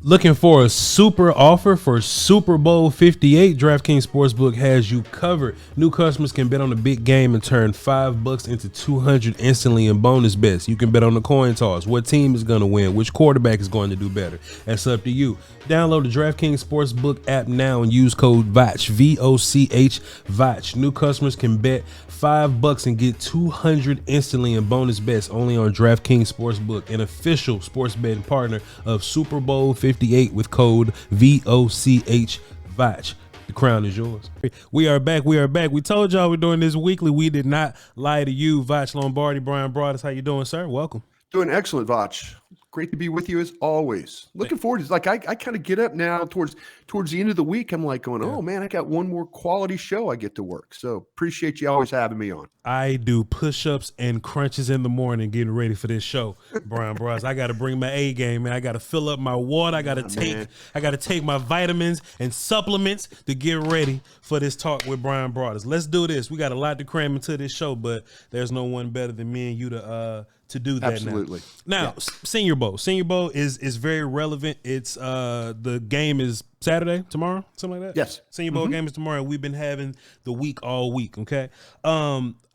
Looking for a super offer for Super Bowl 58? DraftKings Sportsbook has you covered. New customers can bet on the big game and turn $5 into $200 instantly in bonus bets. You can bet on the coin toss, what team is going to win, which quarterback is going to do better. That's up to you. Download the DraftKings Sportsbook app now and use code VOCH, V-O-C-H, VOCH. New customers can bet $5 and get $200 instantly in bonus bets only on DraftKings Sportsbook, an official sports betting partner of Super Bowl 58 with code VOCH, VOCH. The crown is yours. We are back. We told y'all we're doing this weekly. We did not lie to you. Voch Lombardi, Bryan Broaddus, how you doing, sir? Welcome. Doing excellent, Voch. Great to be with you as always. Looking forward to like I kind of get up now towards the end of the week. I'm like going, oh man, I got one more quality show I get to work. So appreciate you always having me on. I do push-ups and crunches in the morning getting ready for this show, Bryan Broaddus. I got to bring my A game, man. I got to fill up my water. I got to take my vitamins and supplements to get ready for this talk with Bryan Broaddus. Let's do this. We got a lot to cram into this show, but there's no one better than me and you to do that. Absolutely. Now, Senior Bowl. Senior Bowl is very relevant. It's the game is Saturday, tomorrow, something like that. Yes. Senior Bowl game is tomorrow. We've been having the week all week. Okay.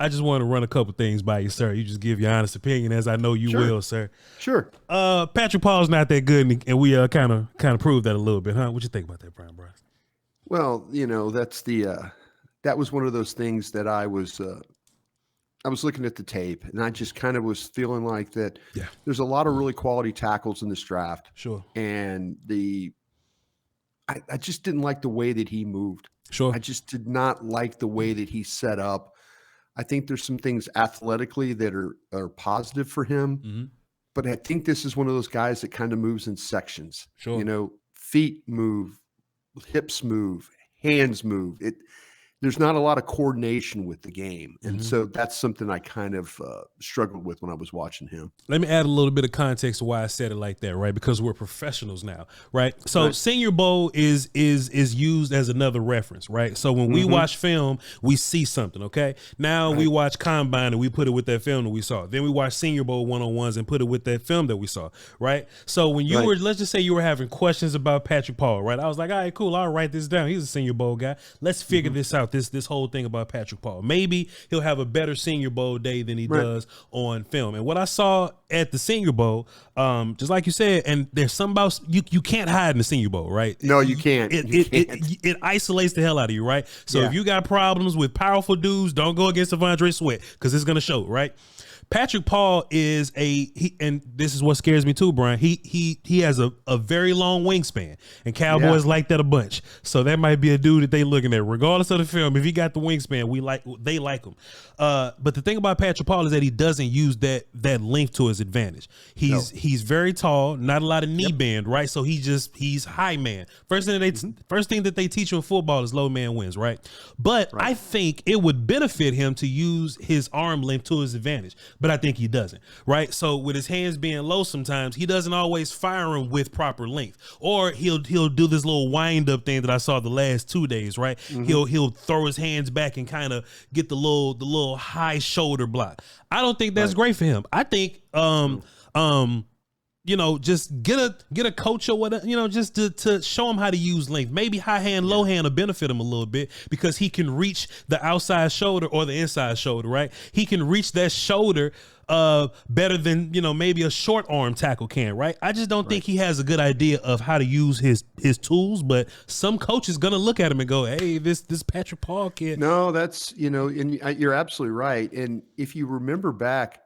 I just want to run a couple things by you, sir. You just give your honest opinion, as I know you will, sir. Sure. Patrick Paul's not that good, and we kind of proved that a little bit, huh? What you think about that, Bryan Broaddus? Well, that's that was one of those things that I was looking at the tape, and I just kind of was feeling like that. Yeah. There's a lot of really quality tackles in this draft. Sure. And I just didn't like the way that he moved. Sure. I just did not like the way that he set up. I think there's some things athletically that are positive for him, but I think this is one of those guys that kind of moves in sections. Sure. Feet move, hips move, hands move. There's not a lot of coordination with the game. And so that's something I kind of struggled with when I was watching him. Let me add a little bit of context to why I said it like that, right? Because we're professionals now, right? So Senior Bowl is used as another reference, right? So when we watch film, we see something, okay? Now we watch Combine and we put it with that film that we saw. Then we watch Senior Bowl one-on-ones and put it with that film that we saw, right? So when you were, let's just say you were having questions about Patrick Paul, right? I was like, all right, cool, I'll write this down. He's a Senior Bowl guy. Let's figure this out. This whole thing about Patrick Paul. Maybe he'll have a better Senior Bowl day than he does on film. And what I saw at the Senior Bowl, just like you said, and there's something about you can't hide in the Senior Bowl, right? No, you can't. It isolates the hell out of you, right? So if you got problems with powerful dudes, don't go against Devondre Sweat because it's gonna show, right? Patrick Paul is and this is what scares me too, Bryan. He has a very long wingspan, and Cowboys like that a bunch. So that might be a dude that they looking at, regardless of the film. If he got the wingspan, they like him. But the thing about Patrick Paul is that he doesn't use that length to his advantage. He's very tall, not a lot of knee bend, right? So he's high man. First thing that they teach you in football is low man wins, right? But I think it would benefit him to use his arm length to his advantage. But I think he doesn't, right? So with his hands being low sometimes, he doesn't always fire them with proper length. Or he'll do this little wind-up thing that I saw the last 2 days, right? He'll throw his hands back and kind of get the little high shoulder block. I don't think that's great for him. I think just get a coach or whatever, just to show him how to use length. Maybe high hand, low hand will benefit him a little bit because he can reach the outside shoulder or the inside shoulder, right? He can reach that shoulder better than, maybe a short arm tackle can, right? I just don't think he has a good idea of how to use his tools, but some coach is going to look at him and go, hey, this Patrick Paul kid. No, that's, and you're absolutely right. And if you remember back,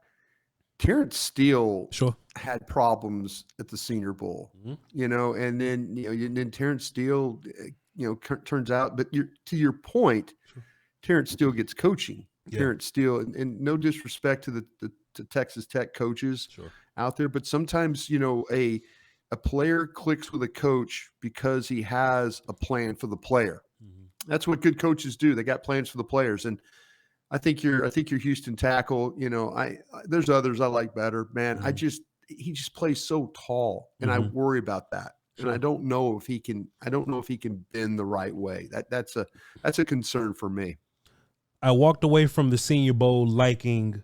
Terrence Steele had problems at the Senior Bowl, and then Terrence Steele, turns out, but to your point, Terrence Steele gets coaching. Terrence Steele, and no disrespect to the Texas Tech coaches out there, but sometimes, a player clicks with a coach because he has a plan for the player. That's what good coaches do. They got plans for the players. And I think your Houston tackle, there's others I like better, man. He just plays so tall, and I worry about that. And I don't know if he can bend the right way. That's a concern for me. I walked away from the Senior Bowl liking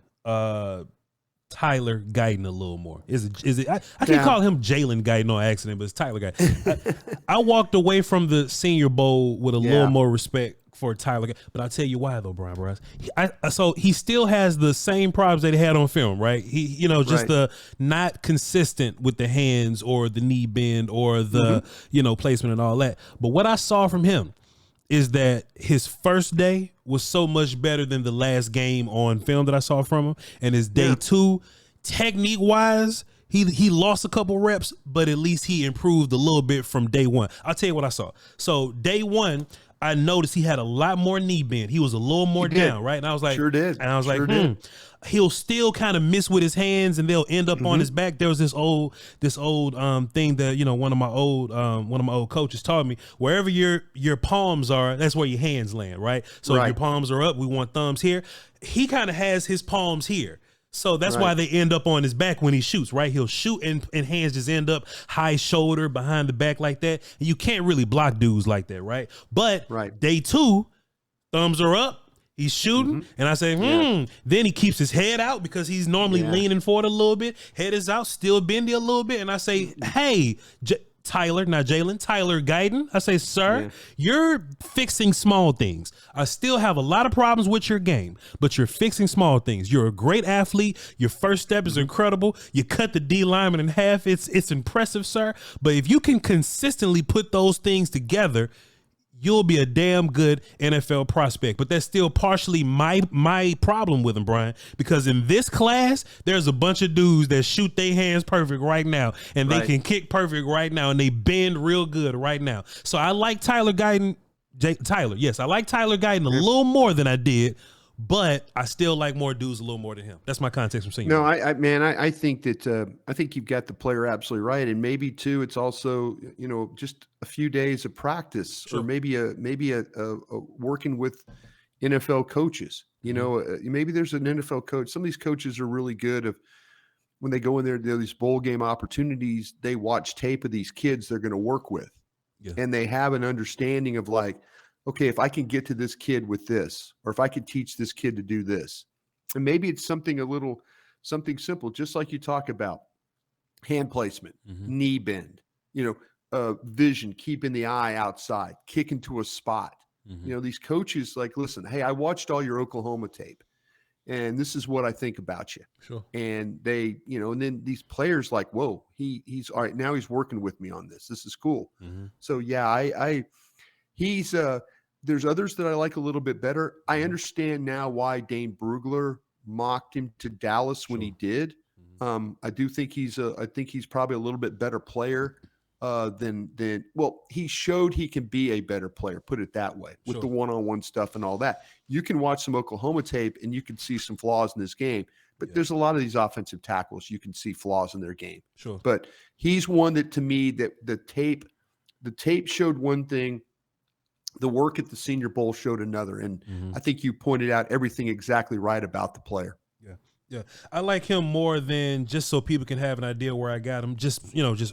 Tyler Guyton a little more. Is it? I keep calling him Jalen Guyton on accident, but it's Tyler Guyton. I walked away from the Senior Bowl with a little more respect for Tyler, but I'll tell you why though, Bryan Broaddus. So he still has the same problems that he had on film, right? He, the not consistent with the hands or the knee bend or the placement and all that. But what I saw from him is that his first day was so much better than the last game on film that I saw from him, and his day 2, technique wise, he lost a couple reps, but at least he improved a little bit from day 1. I'll tell you what I saw. So day 1, I noticed he had a lot more knee bend. He was a little more down, right? And I was like, sure did. And I was he'll still kind of miss with his hands, and they'll end up on his back. There was this old thing that one of my old coaches taught me. Wherever your palms are, that's where your hands land, right? So if your palms are up, we want thumbs here. He kind of has his palms here. So that's why they end up on his back when he shoots, right? He'll shoot and hands just end up high shoulder behind the back like that. And you can't really block dudes like that, right? But day 2, thumbs are up. He's shooting, and I say, Then he keeps his head out because he's normally leaning forward a little bit. Head is out, still bendy a little bit. And I say, hey, Tyler, not Jalen, Tyler Guyton. I say, sir, you're fixing small things. I still have a lot of problems with your game, but you're fixing small things. You're a great athlete. Your first step is incredible. You cut the D lineman in half. It's impressive, sir. But if you can consistently put those things together, you'll be a damn good NFL prospect. But that's still partially my problem with him, Bryan, because in this class, there's a bunch of dudes that shoot their hands perfect right now, and they can kick perfect right now, and they bend real good right now. So I like Tyler Guyton. I like Tyler Guyton a little more than I did, but I still like more dudes a little more than him. That's my context from seeing. No, I think that I think you've got the player absolutely right, and maybe too, it's also just a few days of practice, or maybe a working with NFL coaches. Maybe there's an NFL coach. Some of these coaches are really good of when they go in there, these bowl game opportunities. They watch tape of these kids they're going to work with, and they have an understanding of like, okay, if I can get to this kid with this, or if I could teach this kid to do this, and maybe it's something simple, just like you talk about hand placement, knee bend, vision, keeping the eye outside, kicking to a spot. These coaches like, listen, hey, I watched all your Oklahoma tape, and this is what I think about you. Sure. And they, and then these players like, whoa, he's all right. Now he's working with me on this. This is cool. So yeah, he's there's others that I like a little bit better. I understand now why Dane Brugler mocked him to Dallas when he did. I do think I think he's probably a little bit better player than he showed he can be a better player, put it that way, with the one-on-one stuff and all that. You can watch some Oklahoma tape and you can see some flaws in this game, but there's a lot of these offensive tackles you can see flaws in their game. Sure. But he's one that, to me, that the tape showed one thing, the work at the Senior Bowl showed another. And I think you pointed out everything exactly right about the player. Yeah. I like him more than, just so people can have an idea where I got him, just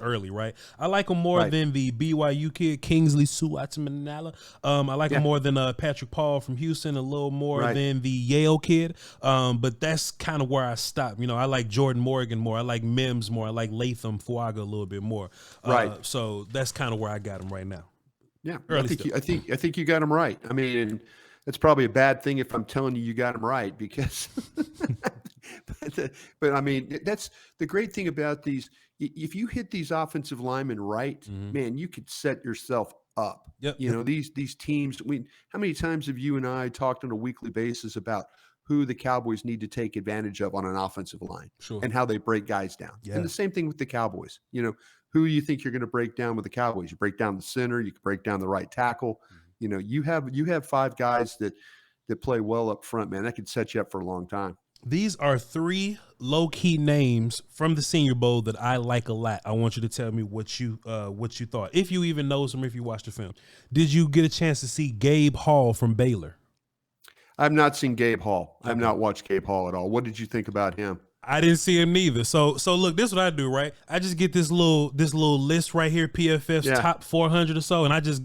early, right? I like him more than the BYU kid, Kingsley Suatimanala. I like him more than Patrick Paul from Houston, a little more than the Yale kid. But that's kind of where I stopped. I like Jordan Morgan more. I like Mims more. I like Latham Fuaga a little bit more. So that's kind of where I got him right now. Yeah, I think you got him right. I mean, and that's probably a bad thing if I'm telling you got him right, because but I mean, that's the great thing about these. If you hit these offensive linemen right, man, you could set yourself up. These teams. How many times have you and I talked on a weekly basis about who the Cowboys need to take advantage of on an offensive line and how they break guys down? And the same thing with the Cowboys. Who you think you're going to break down with the Cowboys? You break down the center, you can break down the right tackle. You have 5 guys that play well up front, man. That could set you up for a long time. These are 3 low-key names from the Senior Bowl that I like a lot. I want you to tell me what you thought, if you even know them, if you watched the film. Did you get a chance to see Gabe Hall from Baylor? I've not seen Gabe Hall. I've not watched Gabe Hall at all. What did you think about him? I didn't see him neither. So look, this is what I do, right? I just get this little list right here, PFF's top 400 or so, and I just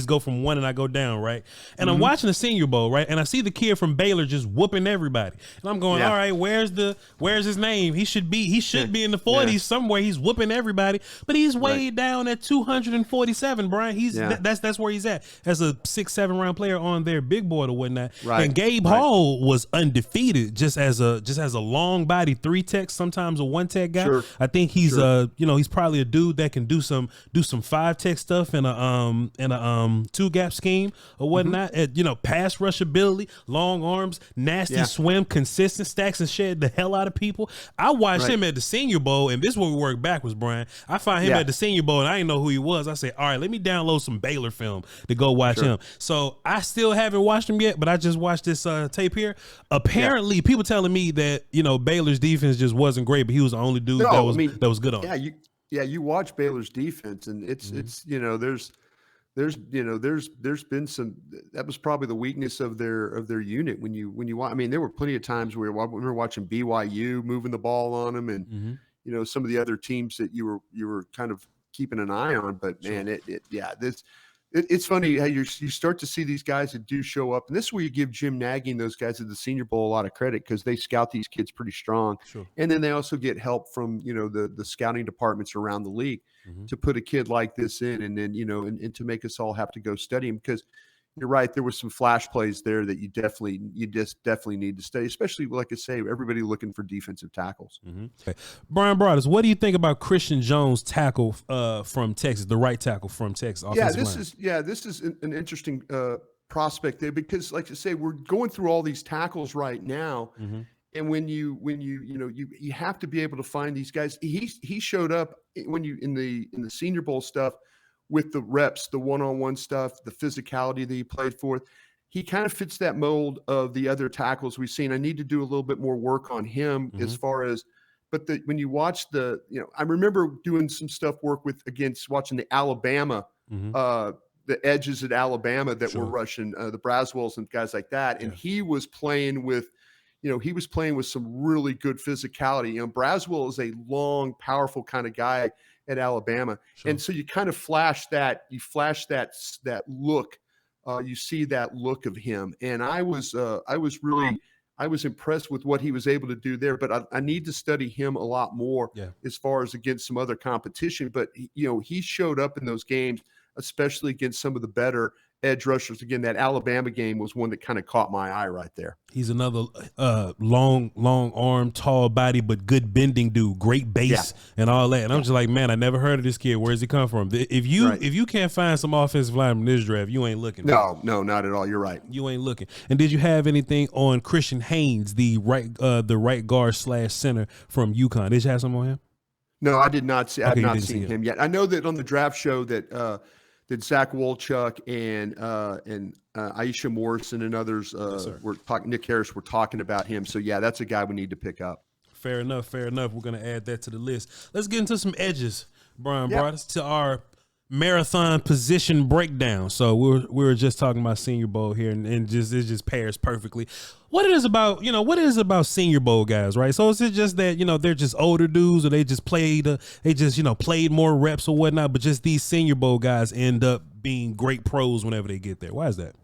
go from one and I go down, right? And I'm watching the Senior Bowl, right? And I see the kid from Baylor just whooping everybody, and I'm going, all right, where's his name? He should be in the 40s somewhere. He's whooping everybody, but he's way down at 247, Brian. That's where he's at as a 6-7 round player on their big board or whatnot. Right. And Gabe Hall was undefeated just as a long body 3-tech, sometimes a 1-tech guy. Sure. I think he's he's probably a dude that can do some 5-tech stuff in a 2-gap scheme or whatnot. Pass rush ability, long arms, nasty swim, consistent, stacks and shed the hell out of people. I watched him at the Senior Bowl, and this is where we work backwards, Brian. I find him at the Senior Bowl, and I didn't know who he was. I said, all right, let me download some Baylor film to go watch him. So I still haven't watched him yet, but I just watched this tape here. Apparently, people telling me that Baylor's defense just wasn't great, but he was the only dude that was good on. You watch Baylor's defense, and it's there's been some, that was probably the weakness of their unit when you watch. I mean, there were plenty of times where we were watching BYU moving the ball on them, and some of the other teams that you were kind of keeping an eye on. But man, it's funny how you start to see these guys that do show up, and this is where you give Jim Nagy and those guys at the Senior Bowl a lot of credit, because they scout these kids pretty strong, and then they also get help from the scouting departments around the league to put a kid like this in, and then and to make us all have to go study him, because you're right, there was some flash plays there that you just definitely need to study, especially, like I say, everybody looking for defensive tackles. Okay. Bryan Broaddus, what do you think about Christian Jones' tackle from Texas, the right tackle from Texas? This is an interesting prospect there, because, like I say, we're going through all these tackles right now, and when you have to be able to find these guys. He showed up when you in the Senior Bowl stuff, with the reps, the one-on-one stuff, the physicality that he played for. He kind of fits that mold of the other tackles we've seen. I need to do a little bit more work on him as far as, but when you watch I remember doing some watching the Alabama, the edges at Alabama that were rushing, the Braswells and guys like that. And he was playing with, some really good physicality. Braswell is a long, powerful kind of guy at Alabama. And so you kind of flash that look, you see that look of him. And I was impressed with what he was able to do there, but I need to study him a lot more as far as against some other competition. But he showed up in those games, especially against some of the better edge rushers. Again, that Alabama game was one that kind of caught my eye right there. He's another long arm, tall body, but good bending dude, great base and all that. And I'm just like, man, I never heard of this kid. Where's he come from? If you can't find some offensive lineman in this draft, you ain't looking. No, not at all. You're right. You ain't looking. And did you have anything on Christian Haynes, the right guard / center from UConn? Did you have something on him? No, I did not see. I've not seen him yet. I know that on the draft show that Zach Wolchuk and Aisha Morrison and others were talking. Nick Harris were talking about him. So that's a guy we need to pick up. Fair enough. We're going to add that to the list. Let's get into some edges, Bryan Broaddus, to our marathon position breakdown. So we were just talking about Senior Bowl here, and it just pairs perfectly. What it is about Senior Bowl guys, right? So is it just that they're just older dudes, or they just played more reps or whatnot, but just these Senior Bowl guys end up being great pros whenever they get there? Why is that?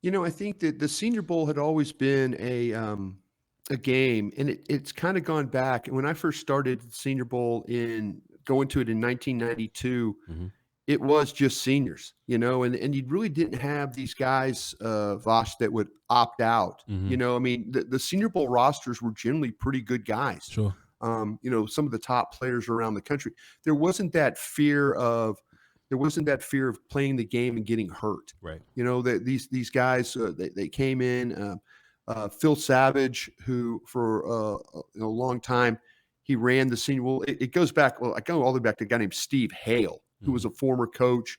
I think that the Senior Bowl had always been a game, and it's kind of gone back. And when I first started Senior Bowl going to it in 1992, it was just seniors, and you really didn't have these guys, Voch, that would opt out. I mean, the Senior Bowl rosters were generally pretty good guys. Sure. Some of the top players around the country. There wasn't that fear of playing the game and getting hurt. Right. That these guys, they came in. Phil Savage, who for a long time, he ran the Senior Bowl. It goes back. Well, I go all the way back to a guy named Steve Hale, who was a former coach.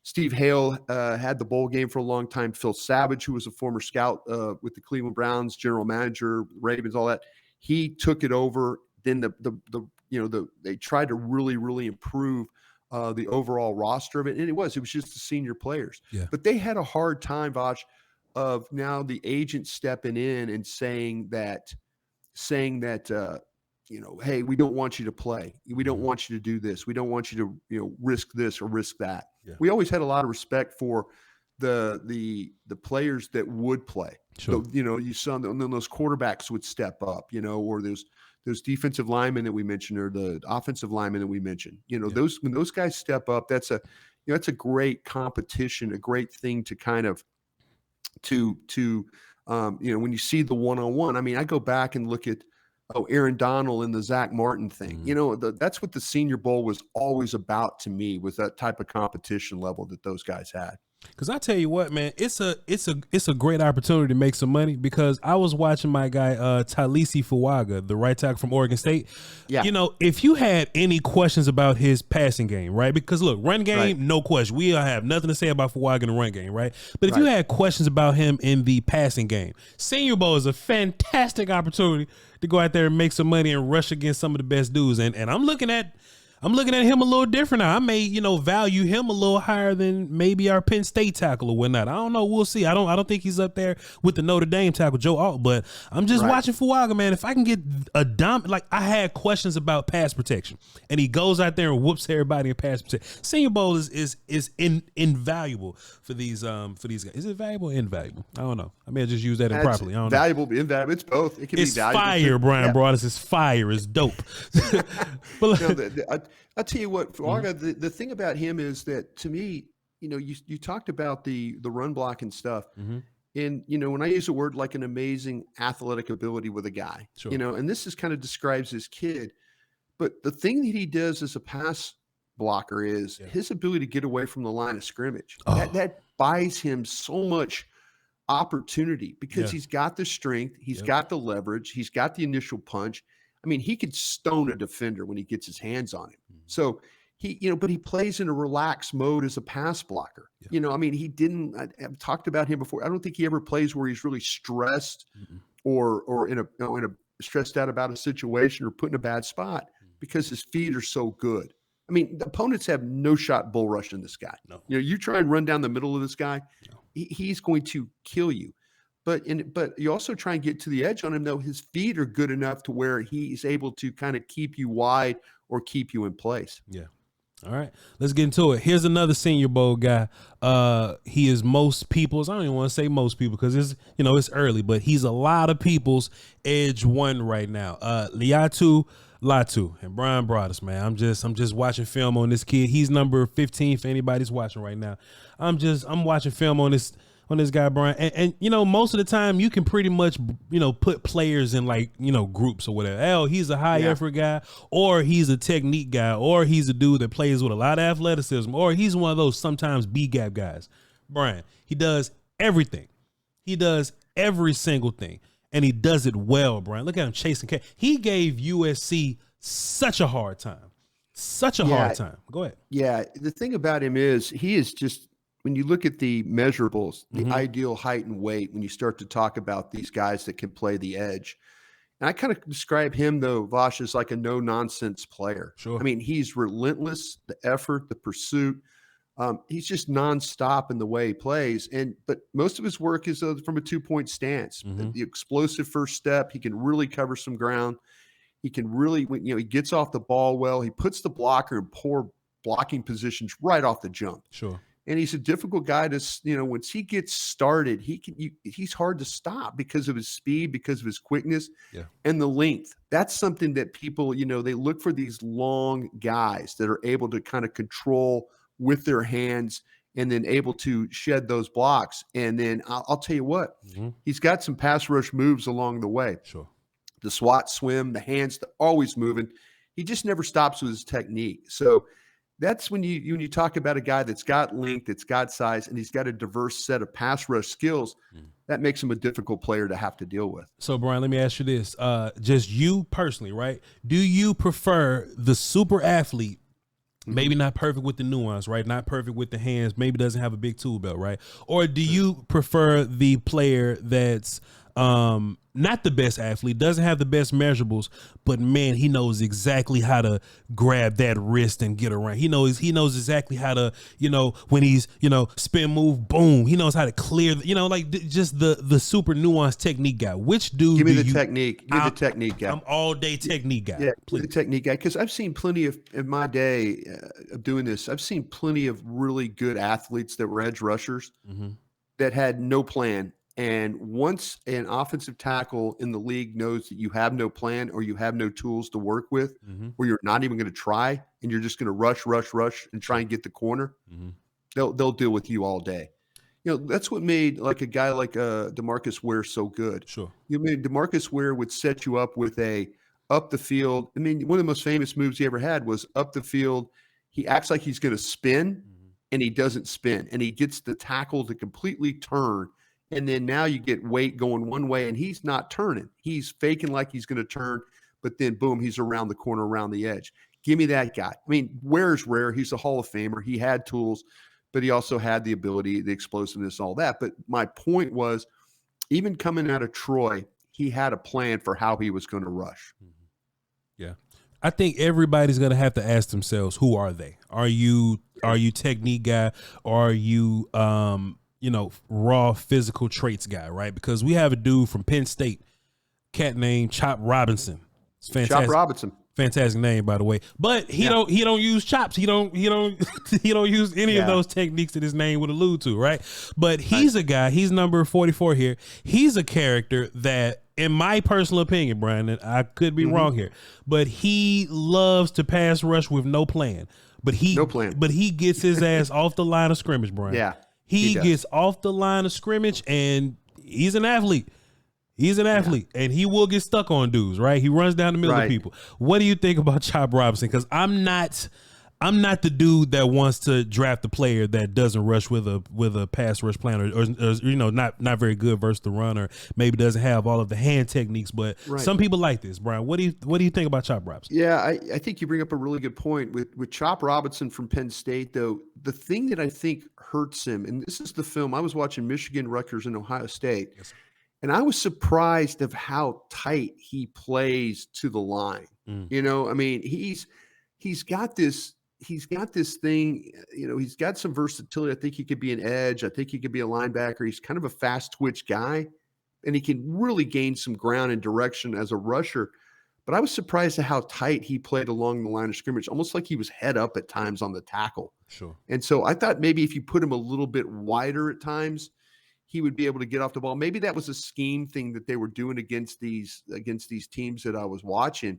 Steve Hale had the bowl game for a long time. Phil Savage, who was a former scout with the Cleveland Browns, general manager, Ravens, all that, he took it over. Then they tried to really, really improve the overall roster of it, and it was just the senior players. Yeah. But they had a hard time, Voch, of now the agent stepping in and saying that saying that, hey, we don't want you to play. We don't want you to do this. We don't want you to, risk this or risk that. Yeah. We always had a lot of respect for the players that would play. Sure. So, you saw and then those quarterbacks would step up, or those defensive linemen that we mentioned, or the offensive linemen that we mentioned. When those guys step up, that's a great competition, a great thing to kind of when you see the one-on-one. I mean, I go back and look at Aaron Donald and the Zach Martin thing. That's what the Senior Bowl was always about to me, was that type of competition level that those guys had. Because I tell you what, man, it's a great opportunity to make some money, because I was watching my guy Talisi Fuaga, the right tackle from Oregon State. Yeah. If you had any questions about his passing game, right? Because look, run game, right, no question. We have nothing to say about Fuaga in the run game, right? But if you had questions about him in the passing game, Senior Bowl is a fantastic opportunity to go out there and make some money and rush against some of the best dudes. And I'm looking at him a little different now. I may, value him a little higher than maybe our Penn State tackle or whatnot. I don't know. We'll see. I don't think he's up there with the Notre Dame tackle, Joe Alt, but I'm just watching Fuaga, man. If I can get I had questions about pass protection, and he goes out there and whoops everybody in pass protection. Senior Bowl is invaluable for these guys. Is it valuable or invaluable? I don't know. I may have just used that improperly. I don't know. Valuable, invaluable. It's both. It can be valuable. Fire, Bryan Broaddus. It's fire. It's dope. But I'll tell you what, Fuaga, the thing about him is that, to me, you talked about the run block and stuff. Mm-hmm. And, when I use a word like an amazing athletic ability with a guy, sure, and this is kind of describes his kid, but the thing that he does as a pass blocker is his ability to get away from the line of scrimmage. Oh. That buys him so much opportunity, because he's got the strength, he's got the leverage, he's got the initial punch. I mean, he could stone a defender when he gets his hands on him. Mm-hmm. So but he plays in a relaxed mode as a pass blocker. Yeah. I mean, I've talked about him before. I don't think he ever plays where he's really stressed or in a stressed out about a situation or put in a bad spot, because his feet are so good. I mean, the opponents have no shot bull rushing this guy. No. You try and run down the middle of this guy, he's going to kill you. But you also try and get to the edge on him, though. His feet are good enough to where he's able to kind of keep you wide or keep you in place. Yeah. All right, let's get into it. Here's another Senior Bowl guy. He is most people's, I don't even want to say most people, because it's early, but he's a lot of people's edge one right now. Laiatu Latu and Bryan Broaddus, man. I'm just watching film on this kid. He's number 15 for anybody's watching right now. I'm watching film on this guy, Bryan, and most of the time you can pretty much put players in groups or whatever. Hell, he's a high effort guy, or he's a technique guy, or he's a dude that plays with a lot of athleticism, or he's one of those sometimes B gap guys. Bryan, he does everything. He does every single thing, and he does it well. Bryan, look at him chasing K. He gave USC such a hard time. Hard time. Go ahead. Yeah, the thing about him is he is just, when you look at the measurables, the ideal height and weight, when you start to talk about these guys that can play the edge, and I kind of describe him, though, Voch, as like a no-nonsense player. Sure. I mean, he's relentless, the effort, the pursuit. He's just nonstop in the way he plays. But most of his work is from a two-point stance. Mm-hmm. The explosive first step, he can really cover some ground. He can really, he gets off the ball well. He puts the blocker in poor blocking positions right off the jump. Sure. And he's a difficult guy to, once he gets started, he's hard to stop because of his speed, because of his quickness, and the length. That's something that people, they look for these long guys that are able to kind of control with their hands and then able to shed those blocks. And then I'll tell you what, he's got some pass rush moves along the way. Sure. The swat swim, the hands, they're always moving. He just never stops with his technique. So that's when you talk about a guy that's got length, that's got size, and he's got a diverse set of pass rush skills, that makes him a difficult player to have to deal with. So, Bryan, let me ask you this. Just you personally, right? Do you prefer the super athlete, maybe not perfect with the nuance, right? Not perfect with the hands, maybe doesn't have a big tool belt, right? Or do you prefer the player that's Not the best athlete, doesn't have the best measurables, but man, he knows exactly how to grab that wrist and get around. He knows exactly how to, when he's, spin move, boom. He knows how to clear, just the super nuanced technique guy. Which dude? Give me the technique. Give me the technique guy. I'm all day technique guy. Yeah, please. The technique guy. Because I've seen plenty of, in my day of doing this, I've seen plenty of really good athletes that were edge rushers that had no plan. And once an offensive tackle in the league knows that you have no plan or you have no tools to work with, or you're not even going to try, and you're just going to rush and try and get the corner, they'll deal with you all day. That's what made like a guy like DeMarcus Ware so good. Sure. DeMarcus Ware would set you up with a up the field. I mean, one of the most famous moves he ever had was up the field. He acts like he's going to spin, and he doesn't spin, and he gets the tackle to completely turn. And then now you get weight going one way, and he's not turning. He's faking like he's going to turn, but then boom, he's around the corner, around the edge. Give me that guy. I mean, Ware's rare. He's a Hall of Famer. He had tools, but he also had the ability, the explosiveness, all that. But my point was, even coming out of Troy, he had a plan for how he was going to rush. Yeah. I think everybody's going to have to ask themselves, who are they? Are you technique guy, or are you raw physical traits guy, right? Because we have a dude from Penn State, cat named Chop Robinson. It's fantastic. Chop Robinson. Fantastic name, by the way. But he don't use chops. He don't use any of those techniques that his name would allude to, right? But he's a guy, he's number 44 here. He's a character that, in my personal opinion, Brian, and I could be wrong here, but he loves to pass rush with no plan. But he gets his ass off the line of scrimmage, Brian. Yeah. He gets off the line of scrimmage, and he's an athlete. He's an athlete, and he will get stuck on dudes, right? He runs down the middle of people. What do you think about Chop Robinson? Because I'm not the dude that wants to draft a player that doesn't rush with a pass rush plan, or not very good versus the run, or maybe doesn't have all of the hand techniques. But some people like this, Brian. What do you think about Chop Robinson? Yeah, I think you bring up a really good point with Chop Robinson from Penn State. Though the thing that I think hurts him, and this is the film I was watching, Michigan, Rutgers, and Ohio State. Yes. And I was surprised of how tight he plays to the line. I mean, he's got this thing, he's got some versatility. I think he could be an edge. I think he could be a linebacker. He's kind of a fast twitch guy, and he can really gain some ground and direction as a rusher. But I was surprised at how tight he played along the line of scrimmage, almost like he was head up at times on the tackle. Sure. And so I thought maybe if you put him a little bit wider at times, he would be able to get off the ball. Maybe that was a scheme thing that they were doing against these teams that I was watching.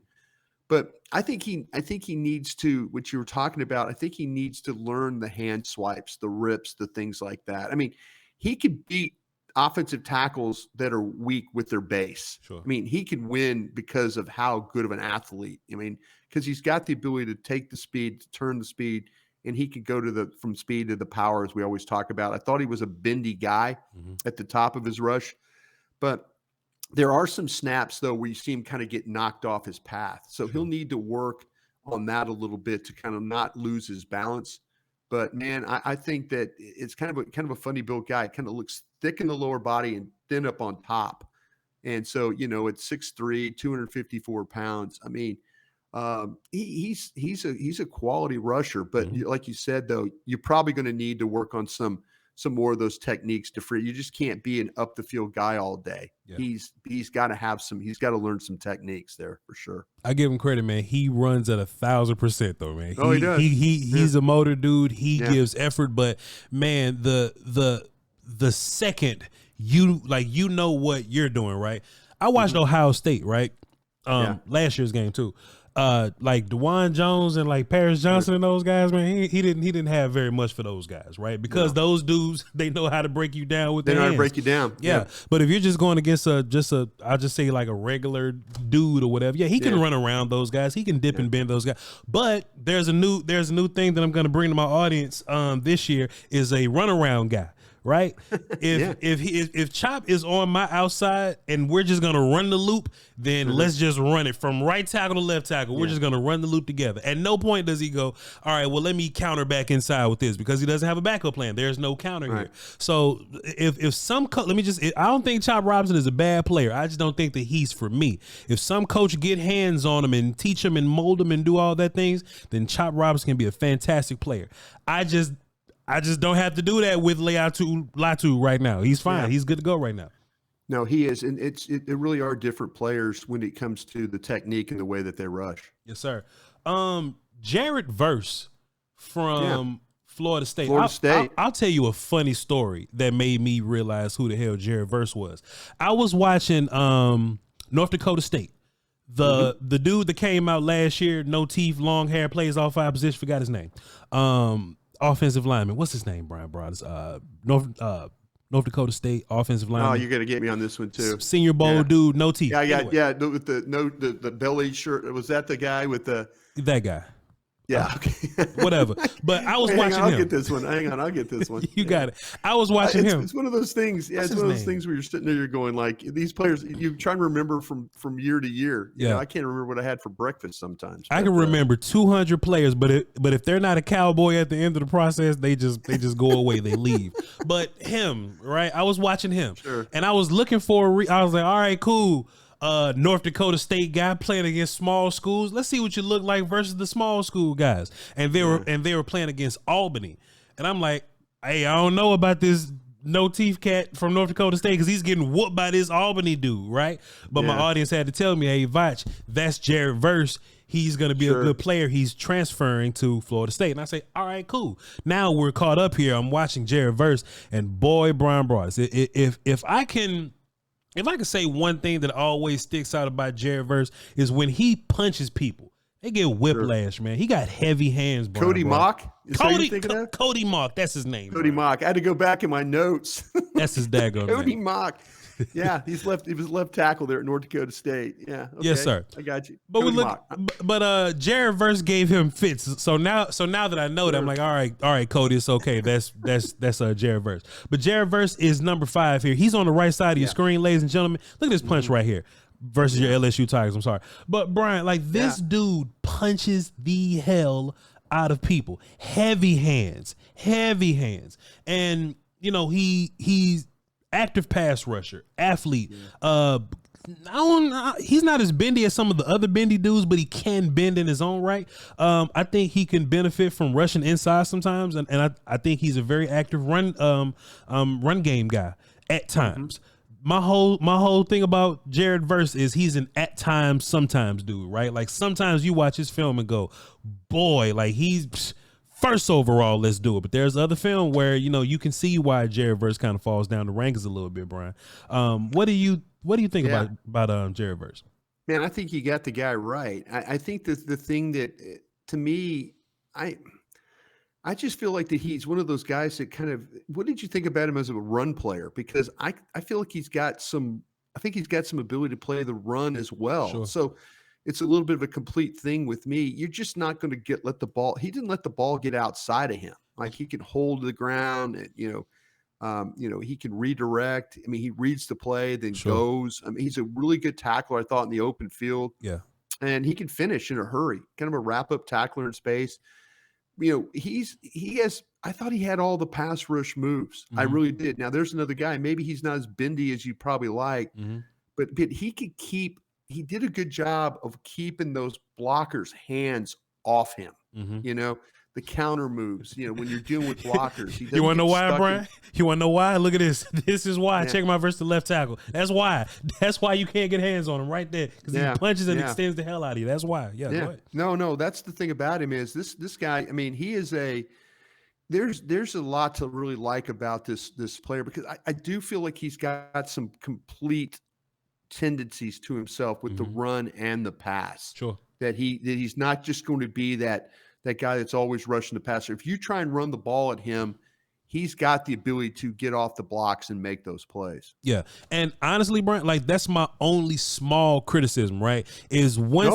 But I think he needs to, what you were talking about, I think he needs to learn the hand swipes, the rips, the things like that. I mean, he could beat offensive tackles that are weak with their base. Sure. I mean, he can win because of how good of an athlete. I mean, because he's got the ability to take the speed, to turn the speed, and he could go from speed to the power, as we always talk about. I thought he was a bendy guy at the top of his rush. But there are some snaps, though, where you see him kind of get knocked off his path. So he'll need to work on that a little bit to kind of not lose his balance. But, man, I think that it's kind of a funny built guy. It kind of looks thick in the lower body and thin up on top. And so, at 6'3", 254 pounds, I mean, he's a quality rusher, but like you said, though, you're probably going to need to work on some more of those techniques to free. You just can't be an up the field guy all day. Yeah. He's got to learn some techniques there for sure. I give him credit, man. He runs at 1,000% though, man. He does. He's a motor dude. He gives effort, but man, the second you what you're doing, right? I watched Ohio State, right? Last year's game too. Like DeJuan Jones and like Paris Johnson and those guys, man, he didn't have very much for those guys, right? Because those dudes, they know how to break you down with their hands. They know how to break you down. Yeah. But if you're just going against I'll just say like a regular dude or whatever, he can run around those guys. He can dip and bend those guys. But there's a new thing that I'm going to bring to my audience this year is a runaround guy. right? If Chop is on my outside and we're just gonna run the loop, then let's just run it from right tackle to left tackle. We're just gonna run the loop together. At no point does he go, all right, well, let me counter back inside with this, because he doesn't have a backup plan. There's no counter here. So if some I don't think Chop Robinson is a bad player. I just don't think that he's for me. If some coach get hands on him and teach him and mold him and do all that things, then Chop Robinson can be a fantastic player. I just don't have to do that with Laiatu Latu right now. He's fine. Yeah. He's good to go right now. No, he is. And it really are different players when it comes to the technique and the way that they rush. Yes, sir. Jared Verse from Florida State. I'll tell you a funny story that made me realize who the hell Jared Verse was. I was watching North Dakota State. The dude that came out last year, no teeth, long hair, plays all five positions, forgot his name. Offensive lineman. What's his name, Bryan Broaddus? North Dakota State offensive lineman. Oh, you're gonna get me on this one too. Senior Bowl dude, no teeth. Yeah, with the belly shirt. Was that the guy with the that guy? Yeah, okay. Whatever. But I was watching him. I'll get this one. Hang on, I'll get this one. You got it. I was watching him. It's one of those things. Yeah, it's one of those things where you're sitting there, you're going like, these players, you try to remember from year to year. You know, I can't remember what I had for breakfast sometimes. I can remember 200 players, but if they're not a Cowboy at the end of the process, they just go away. They leave. But him, right? I was watching him, and I was looking for. I was like, all right, cool. North Dakota State guy playing against small schools. Let's see what you look like versus the small school guys. And they were playing against Albany. And I'm like, hey, I don't know about this no teeth cat from North Dakota State, because he's getting whooped by this Albany dude, right? But my audience had to tell me, hey, Voch, that's Jared Verse. He's going to be a good player. He's transferring to Florida State. And I say, all right, cool. Now we're caught up here. I'm watching Jared Verse, and boy, Bryan Broaddus. If I can say one thing that always sticks out about Jared Verse is when he punches people, they get whiplash, man. He got heavy hands, Bryan Cody Mock? Cody Mock, that's his name. Cody Mock. I had to go back in my notes. That's his daggone name. Cody Mock. Yeah, he was left tackle there at North Dakota State. Yeah. Okay. Yes, sir. I got you. But Jared Verse gave him fits. So now that I know that, I'm like, all right, Cody, it's okay. That's Jared Verse. But Jared Verse is number 5 here. He's on the right side of your screen, ladies and gentlemen. Look at this punch right here versus your LSU Tigers. I'm sorry. But Bryan, like, this dude punches the hell out of people. Heavy hands. And you know, he's active pass rusher, athlete. He's not as bendy as some of the other bendy dudes, but he can bend in his own right. I think he can benefit from rushing inside sometimes, and I think he's a very active run game guy at times. My whole thing about Jared Verse is he's an at times, sometimes dude, right? Like, sometimes you watch his film and go, boy, like, he's first overall, let's do it. But there's other film where, you know, you can see why Jared Verse kind of falls down the rankings a little bit, Bryan. What do you think about Jared Verse? Man, I think you got the guy right. I think that the thing that, to me, I just feel like that he's one of those guys that kind of, what did you think about him as a run player? Because I feel like he's got some ability to play the run as well. Sure. So it's a little bit of a complete thing with me. You're just not going to let the ball. He didn't let the ball get outside of him. Like, he can hold the ground, and, he can redirect. I mean, he reads the play, then goes. I mean, he's a really good tackler, I thought, in the open field. Yeah. And he can finish in a hurry, kind of a wrap-up tackler in space. You know, I thought he had all the pass rush moves. I really did. Now, there's another guy. Maybe he's not as bendy as you probably like, but he could he did a good job of keeping those blockers' hands off him. You know, the counter moves, you know, when you're dealing with blockers. You want to know why, Bryan? You want to know why? Look at this. This is why. Check my verse to left tackle. That's why. That's why you can't get hands on him right there, because he punches and extends the hell out of you. That's why. Go ahead. No. That's the thing about him is this guy. I mean, he is there's a lot to really like about this player, because I do feel like he's got some complete tendencies to himself with the run and the pass. Sure. That he's not just going to be that guy that's always rushing the passer. If you try and run the ball at him, he's got the ability to get off the blocks and make those plays. Yeah. And honestly, Bryan, like that's my only small criticism, right? Is once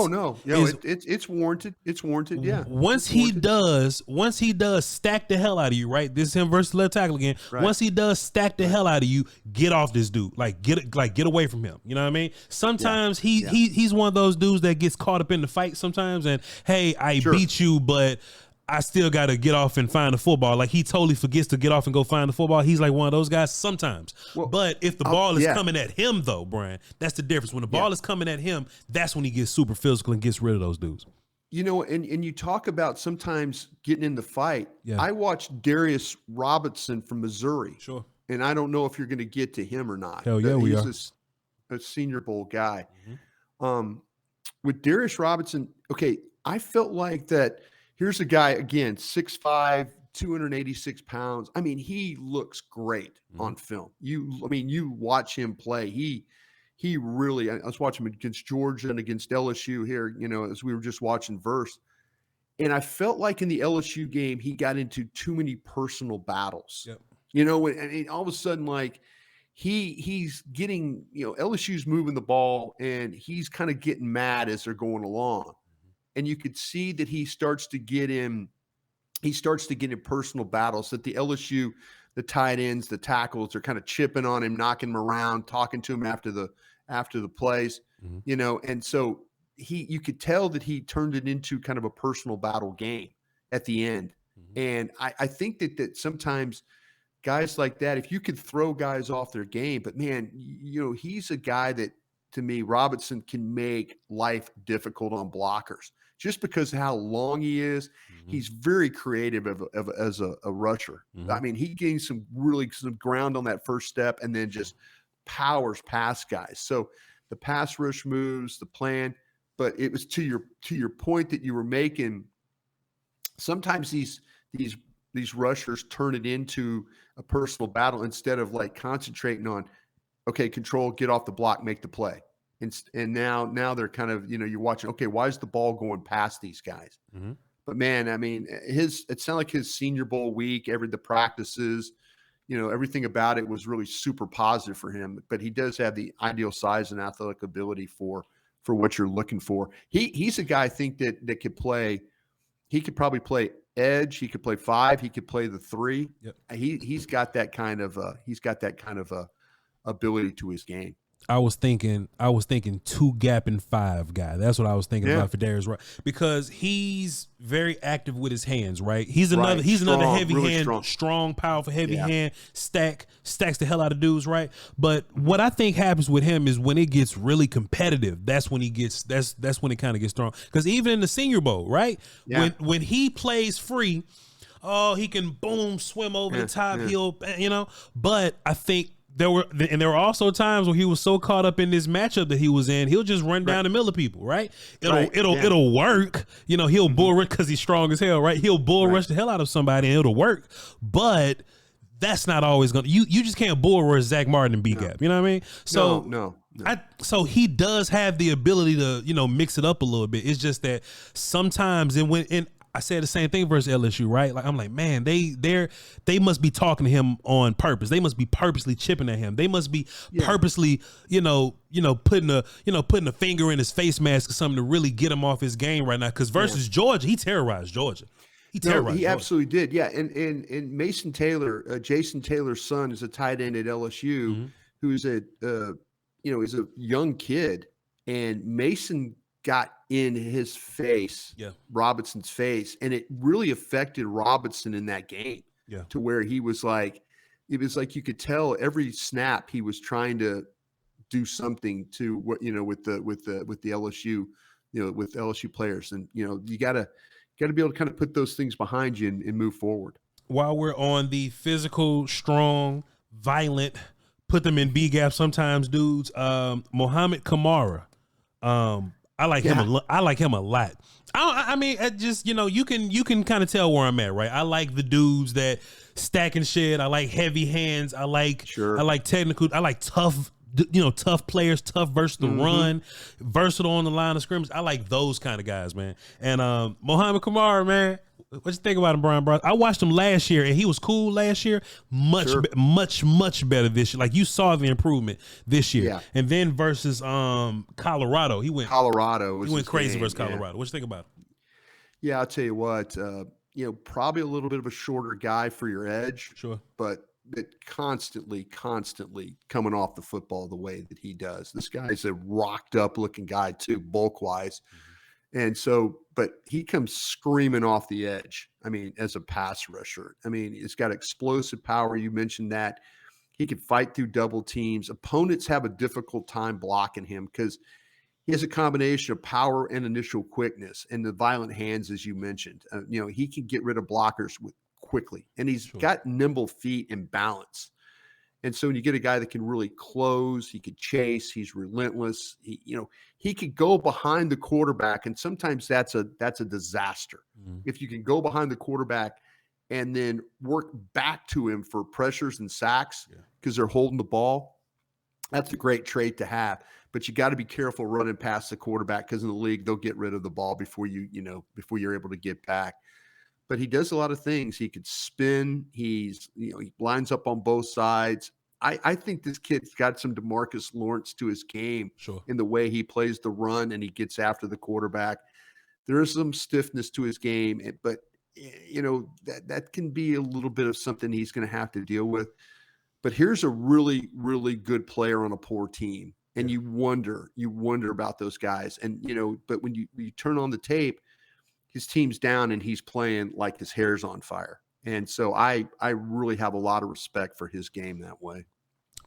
it's warranted. It's warranted. Yeah. Once he does stack the hell out of you, right? This is him versus left tackle again. Right. Once he does stack the hell out of you, get off this dude. Get away from him. You know what I mean? Sometimes he's one of those dudes that gets caught up in the fight sometimes, and hey, I beat you, but I still got to get off and find the football. Like he totally forgets to get off and go find the football. He's like one of those guys sometimes. Well, but if the ball is coming at him though, Bryan, that's the difference. When the ball is coming at him, that's when he gets super physical and gets rid of those dudes. You know, and you talk about sometimes getting in the fight. Yeah. I watched Darius Robinson from Missouri. Sure. And I don't know if you're going to get to him or not. Hell yeah, we are. He's a Senior Bowl guy. Mm-hmm. With Darius Robinson, okay, I felt like that. Here's a guy, again, 6'5", 286 pounds. I mean, he looks great on film. You watch him play. He really, I was watching him against Georgia and against LSU here, you know, as we were just watching verse. And I felt like in the LSU game, he got into too many personal battles. Yep. You know, and all of a sudden, like, he's getting, you know, LSU's moving the ball, and he's kind of getting mad as they're going along. And you could see that he starts to get in personal battles, that the LSU, the tight ends, the tackles are kind of chipping on him, knocking him around, talking to him after the plays, you know. And so you could tell that he turned it into kind of a personal battle game at the end. And I think that sometimes guys like that, if you could throw guys off their game, but man, you know, he's a guy that, to me, Robinson can make life difficult on blockers just because of how long he is. He's very creative as a rusher. I mean, he gains some ground on that first step and then just powers past guys. So the pass rush moves, the plan, but it was to your point that you were making. Sometimes these rushers turn it into a personal battle instead of like concentrating on, okay, control, get off the block, make the play. And now they're kind of, you know, you're watching, okay, why is the ball going past these guys? But man, I mean, it sounded like his Senior Bowl week, the practices, you know, everything about it was really super positive for him. But he does have the ideal size and athletic ability for what you're looking for. He's a guy I think that could play. He could probably play edge. He could play 5. He could play the 3. Yep. He's got that kind of ability to his game. I was thinking 2 gap and 5 guy. That's what I was thinking about for Darius, right? Because he's very active with his hands, right? He's another heavy really hand, strong, powerful, heavy hand, stacks the hell out of dudes, right? But what I think happens with him is when it gets really competitive, that's when it kind of gets strong. Because even in the Senior Bowl, right? Yeah. When he plays free, he can swim over the top. He'll, you know, but I think there were also times where he was so caught up in this matchup that he was in, he'll just run down the middle of people, right? It'll work. You know, he'll bull rush because he's strong as hell, right? He'll bull rush the hell out of somebody and it'll work. But that's not always gonna. You just can't bull rush Zach Martin and B gap. You know what I mean? So no. So he does have the ability to, you know, mix it up a little bit. It's just that sometimes I said the same thing versus LSU, right? Like I'm like, man, they must be talking to him on purpose. They must be purposely chipping at him. They must be purposely, putting a finger in his face mask or something to really get him off his game right now. Because versus Georgia, he terrorized Georgia. He absolutely did. Yeah, and Mason Taylor, Jason Taylor's son, is a tight end at LSU, who's is a young kid, and Mason got in his face, Robinson's face, and it really affected Robinson in that game to where he was like, it was like you could tell every snap he was trying to do something to what, you know, with the LSU, you know, with LSU players. And, you know, you gotta be able to kind of put those things behind you and move forward. While we're on the physical, strong, violent, put them in B gap sometimes dudes, Mohamed Kamara, I like him a lot. I mean, just, you know, you can kind of tell where I'm at, right? I like the dudes that stack and shit. I like heavy hands. I like technical. I like tough players, tough versus the run, versatile on the line of scrimmage. I like those kind of guys, man. And Mohamed Kamara, man, What you think about him, Bryan Broaddus? I watched him last year, and he was cool last year. Much better this year. Like, you saw the improvement this year. Yeah. And then versus Colorado, he went crazy versus Colorado. What you think about him? Yeah, I'll tell you what. Probably a little bit of a shorter guy for your edge. Sure. But constantly coming off the football the way that he does. This guy's a rocked up looking guy too, bulk wise. And so, but he comes screaming off the edge. I mean, as a pass rusher, I mean, he's got explosive power. You mentioned that he can fight through double teams. Opponents have a difficult time blocking him because he has a combination of power and initial quickness and the violent hands, as you mentioned. He can get rid of blockers quickly, and he's got nimble feet and balance. And so when you get a guy that can really close, he could chase, he's relentless. He could go behind the quarterback, and sometimes that's a disaster. If you can go behind the quarterback and then work back to him for pressures and sacks because they're holding the ball, that's a great trait to have. But you got to be careful running past the quarterback because in the league they'll get rid of the ball before you're able to get back. But he does a lot of things. He could spin. He lines up on both sides. I think this kid's got some DeMarcus Lawrence to his game in the way he plays the run and he gets after the quarterback. There is some stiffness to his game, but that can be a little bit of something he's going to have to deal with. But here's a really, really good player on a poor team, and you wonder about those guys. And but when you turn on the tape, his team's down and he's playing like his hair's on fire. And so I really have a lot of respect for his game that way.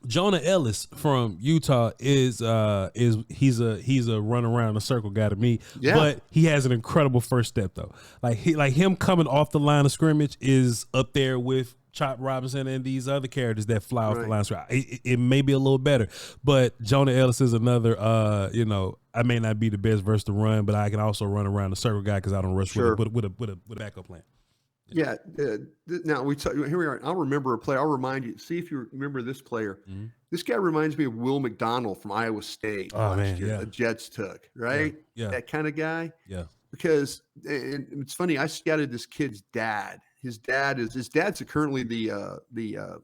Jonah Ellis from Utah he's a run around the circle guy to me. Yeah. But he has an incredible first step though. Like him coming off the line of scrimmage is up there with Chop Robinson and these other characters that fly off the line. It may be a little better, but Jonah Ellis is another. I may not be the best versus the run, but I can also run around the circle guy because I don't rush with a backup plan. Yeah. Now here we are. I'll remember a player. I'll remind you. See if you remember this player. Mm-hmm. This guy reminds me of Will McDonald from Iowa State. The Jets took right. Yeah. That kind of guy. Yeah. Because it's funny. I scouted this kid's dad. His dad's currently the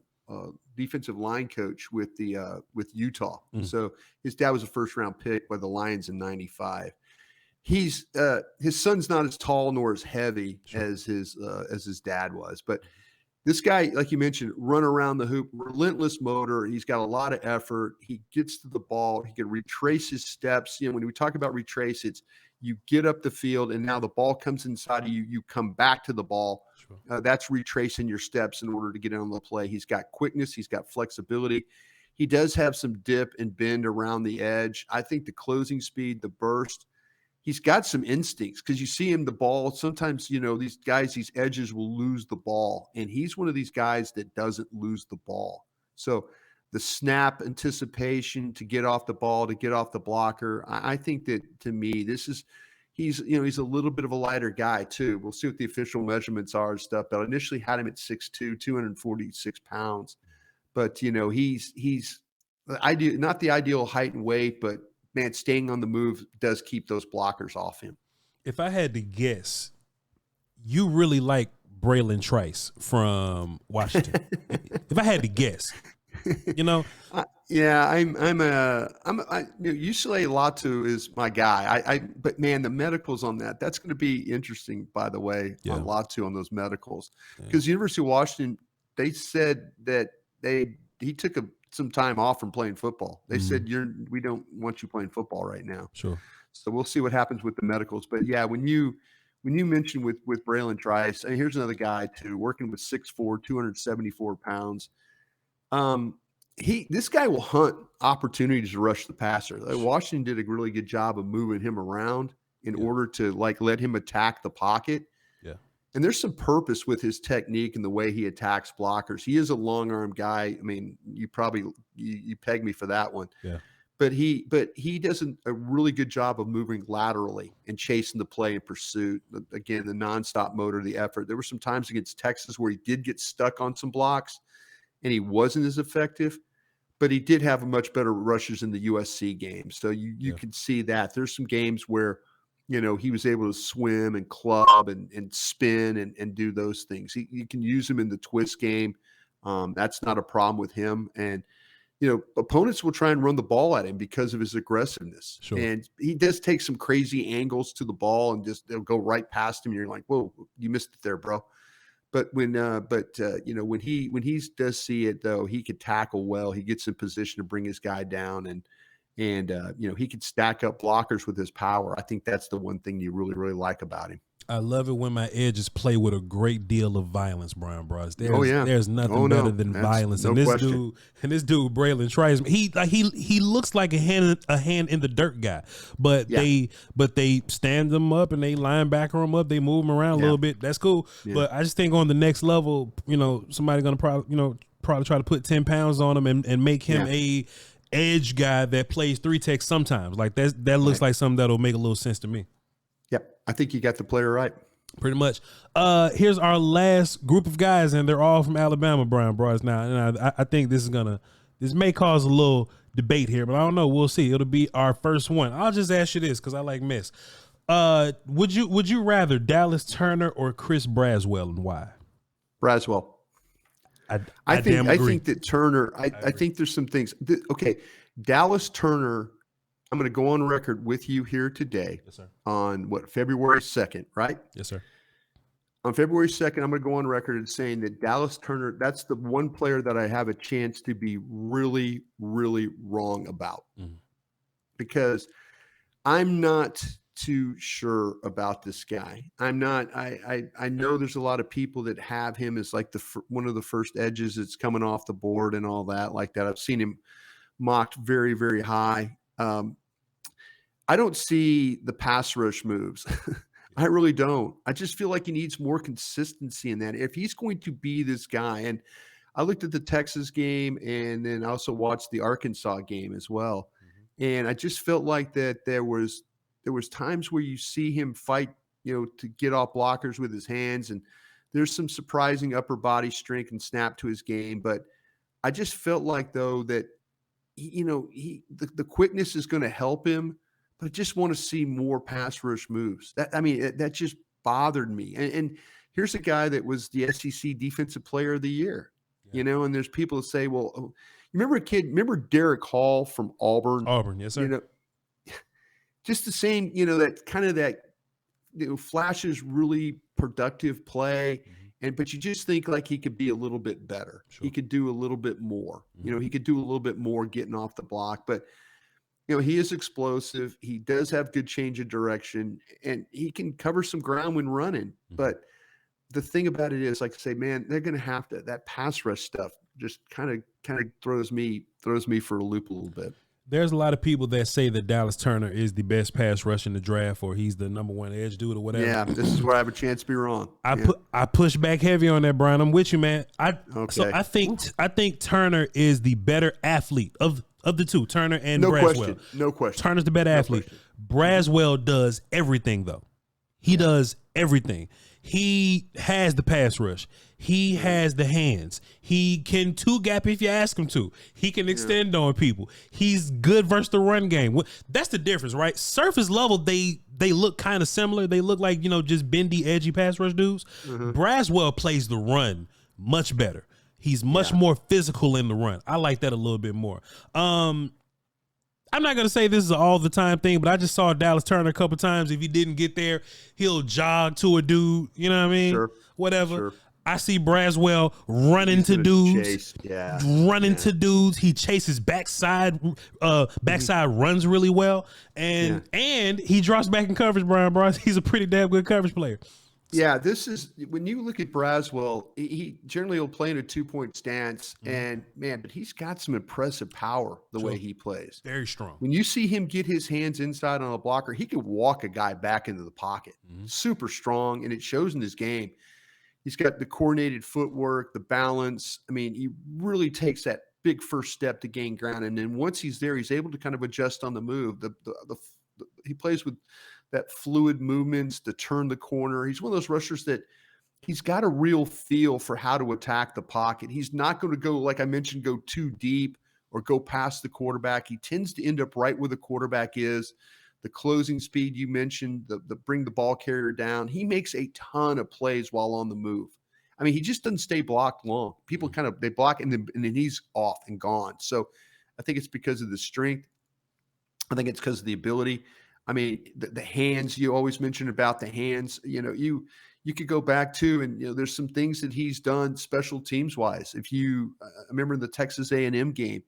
defensive line coach with Utah. Mm. So his dad was a first round pick by the Lions in '95. His son's not as tall nor as heavy as his dad was, but this guy, like you mentioned, run around the hoop, relentless motor. He's got a lot of effort. He gets to the ball. He can retrace his steps. When we talk about retrace, it's you get up the field and now the ball comes inside of you. You come back to the ball. Sure. That's retracing your steps in order to get on the play. He's got quickness. He's got flexibility. He does have some dip and bend around the edge. I think the closing speed, the burst, he's got some instincts because you see him the ball. Sometimes, these guys, these edges will lose the ball. And he's one of these guys that doesn't lose the ball. So the snap anticipation to get off the ball, to get off the blocker. I think that to me, he's a little bit of a lighter guy too. We'll see what the official measurements are and stuff, but I initially had him at 6'2", 246 pounds. But, he's not the ideal height and weight, but man, staying on the move does keep those blockers off him. If I had to guess, you really like Bralen Trice from Washington. If I had to guess, UCLA Latu is my guy. But man, the medicals on that's going to be interesting, by the way, on Latu on those medicals, because University of Washington, they said that he took some time off from playing football. They said, we don't want you playing football right now. Sure. So we'll see what happens with the medicals. But yeah, when you mentioned with Bralen Trice, and here's another guy too, working with 6'4", 274 pounds. This guy will hunt opportunities to rush the passer. Washington did a really good job of moving him around in order to let him attack the pocket. Yeah. And there's some purpose with his technique and the way he attacks blockers. He is a long arm guy. I mean, you probably you peg me for that one. Yeah. But he does a really good job of moving laterally and chasing the play in pursuit. Again, the nonstop motor, the effort. There were some times against Texas where he did get stuck on some blocks and he wasn't as effective, but he did have a much better rushes in the USC game. So you can see that. There's some games where, he was able to swim and club and spin and do those things. You can use him in the twist game. That's not a problem with him. And, opponents will try and run the ball at him because of his aggressiveness. Sure. And he does take some crazy angles to the ball and they'll go right past him. And you're like, whoa, you missed it there, bro. But when he does see it though, he could tackle well. He gets in position to bring his guy down and he could stack up blockers with his power. I think that's the one thing you really, really like about him. I love it when my edges play with a great deal of violence, Bryan Broaddus. There's nothing no. better than violence. And this dude, Bralen Trice, he looks like a hand in the dirt guy. But they stand them up and they linebacker him up. They move him around a little bit. That's cool. Yeah. But I just think on the next level, somebody gonna probably try to put 10 pounds on him and make him a edge guy that plays 3 tech sometimes. Like that looks like something that'll make a little sense to me. Yep, I think you got the player right. Pretty much. Here's our last group of guys, and they're all from Alabama, Bryan Broaddus. Now, and I think this may cause a little debate here, but I don't know. We'll see. It'll be our first one. I'll just ask you this because I like mess. Would you rather Dallas Turner or Chris Braswell, and why? Braswell. I think that Turner. I think there's some things. Okay, Dallas Turner. I'm going to go on record with you here today on February 2nd, right? Yes, sir. On February 2nd, I'm going to go on record and saying that Dallas Turner, that's the one player that I have a chance to be really, really wrong about because I'm not too sure about this guy. I'm not, I know there's a lot of people that have him as like one of the first edges that's coming off the board and all that like that. I've seen him mocked very, very high. I don't see the pass rush moves. I really don't. I just feel like he needs more consistency in that. If he's going to be this guy, and I looked at the Texas game and then also watched the Arkansas game as well. And I just felt like that there was times where you see him fight, to get off blockers with his hands. And there's some surprising upper body strength and snap to his game. But I just felt like though that, the quickness is going to help him. But I just want to see more pass rush moves. That just bothered me. And here's a guy that was the SEC Defensive Player of the Year, and there's people that say, well, remember Derek Hall from Auburn? Auburn, yes, sir. Just the same, that kind of that, flashes really productive play. But you just think like he could be a little bit better. Sure. He could do a little bit more. He could do a little bit more getting off the block. But he is explosive. He does have good change of direction, and he can cover some ground when running. But the thing about it is, like I say, man, they're going to have to. That pass rush stuff just kind of throws me for a loop a little bit. There's a lot of people that say that Dallas Turner is the best pass rush in the draft, or he's the number one edge dude, or whatever. Yeah, this is where I have a chance to be wrong. I push back heavy on that, Bryan. I'm with you, man. So I think Turner is the better athlete of the two, Turner and Braswell. No question. Turner's the better athlete. Braswell does everything, though. He does everything. He has the pass rush. He has the hands. He can two-gap if you ask him to. He can extend on people. He's good versus the run game. That's the difference, right? Surface level, they look kind of similar. They look like, just bendy, edgy pass rush dudes. Braswell plays the run much better. He's much more physical in the run. I like that a little bit more. I'm not going to say this is an all-the-time thing, but I just saw Dallas Turner a couple times. If he didn't get there, he'll jog to a dude. You know what I mean? Sure. Whatever. Sure. I see Braswell running to dudes. To dudes. He chases backside runs really well. And he drops back in coverage, Bryan Broaddus. He's a pretty damn good coverage player. Yeah, this is when you look at Braswell, he generally will play in a 2-point stance, and but he's got some impressive power the way he plays. Very strong. When you see him get his hands inside on a blocker, he could walk a guy back into the pocket. Super strong, and it shows in his game. He's got the coordinated footwork, the balance. He really takes that big first step to gain ground, and then once he's there, he's able to kind of adjust on the move. He plays with that fluid movements to turn the corner. He's one of those rushers that he's got a real feel for how to attack the pocket. He's not going to go, like I mentioned, go too deep or go past the quarterback. He tends to end up right where the quarterback is. the closing speed you mentioned, the bring the ball carrier down. He makes a ton of plays while on the move. I mean, he just doesn't stay blocked long. People they block and then he's off and gone. So I think it's because of the strength. I think it's because of the ability. I mean, the hands, you always mention about the hands. You could go back to, and there's some things that he's done special teams wise. If you remember in the Texas A&M game,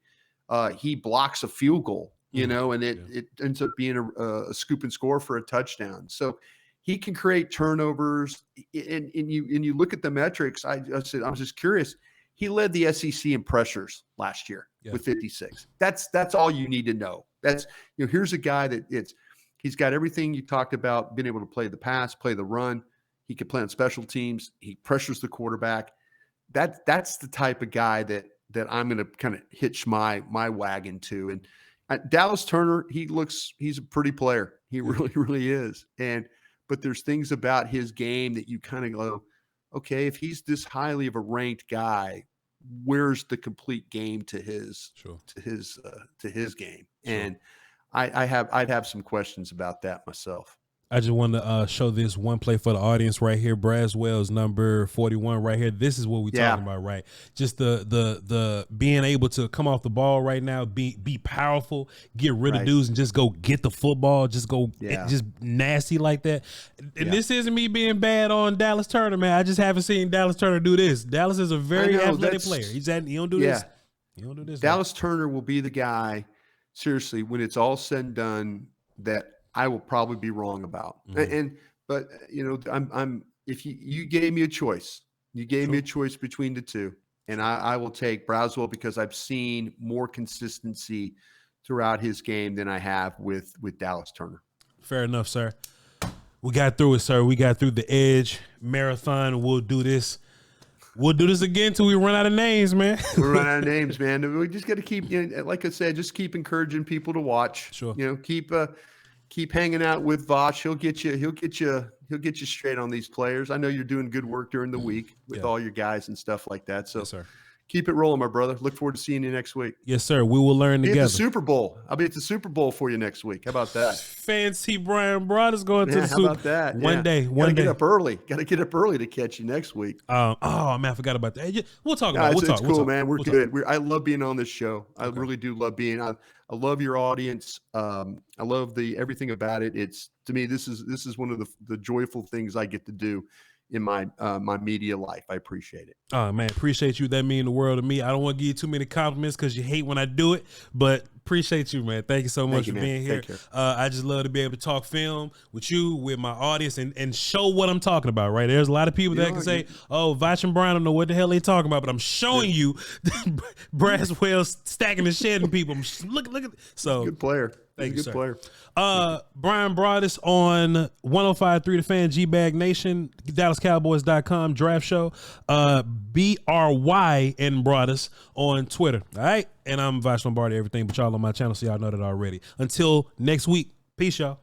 he blocks a field goal, and it ends up being a scoop and score for a touchdown. So he can create turnovers. And you look at the metrics. I was just curious. He led the SEC in pressures last year with 56. That's all you need to know. That's here's a guy that he's got everything you talked about, being able to play the pass, play the run. He can play on special teams. He pressures the quarterback. That's the type of guy that I'm going to kind of hitch my wagon to. And Dallas Turner, he's a pretty player. He really, really is. But there's things about his game that you kind of go, okay, if he's this highly of a ranked guy, where's the complete game to his game? Sure. And I'd have some questions about that myself. I just want to show this one play for the audience right here. Braswell's number 41 right here. This is what we're talking about, right? Just the being able to come off the ball right now, be powerful, get rid of dudes and just go get the football, just go just nasty like that. And this isn't me being bad on Dallas Turner, man. I just haven't seen Dallas Turner do this. Dallas is a very athletic player. He don't do this. He don't do this. Dallas Turner will be the guy, seriously, when it's all said and done, that I will probably be wrong about. But I'm if you gave me a choice, me a choice between the two, and I will take Braswell because I've seen more consistency throughout his game than I have with Dallas Turner. Fair enough, sir. We got through it, sir. We got through the Edge marathon. We'll do this. We'll do this again till we run out of names, man. We'll run out of names, man. We just got to keep, like I said, just keep encouraging people to watch. Sure. Keep hanging out with Voch. He'll get you straight on these players. I know you're doing good work during the week with all your guys and stuff like that. So yes, sir. Keep it rolling, my brother. Look forward to seeing you next week. Yes, sir. We will learn together. At the Super Bowl. I'll be at the Super Bowl for you next week. How about that? Fancy Bryan Broaddus going to the Super Bowl. How about that? One day. Got to get up early. Got to get up early to catch you next week. Man, I forgot about that. We'll talk about it. It's cool, man. We're good. I love being on this show. I really do love being. I love your audience. I love everything about it. It's, to me, this is one of the joyful things I get to do in my media life. I appreciate it. Oh man, appreciate you. That mean the world to me. I don't want to give you too many compliments because you hate when I do it, but appreciate you, man. Thank you so much for being here. I just love to be able to talk film with you, with my audience, and show what I'm talking about, right? There's a lot of people that can say, oh, Voch and Bryan don't know what the hell they talking about, but I'm showing you Braswell stacking the shit in people. Look at so good player. Thank you, sir. Player. Bryan Broaddus on 105.3 The Fan, G-Bag Nation, DallasCowboys.com, Draft Show, BRY and Broaddus on Twitter. All right. And I'm Voch Lombardi, everything but y'all on my channel, so y'all know that already. Until next week, peace, y'all.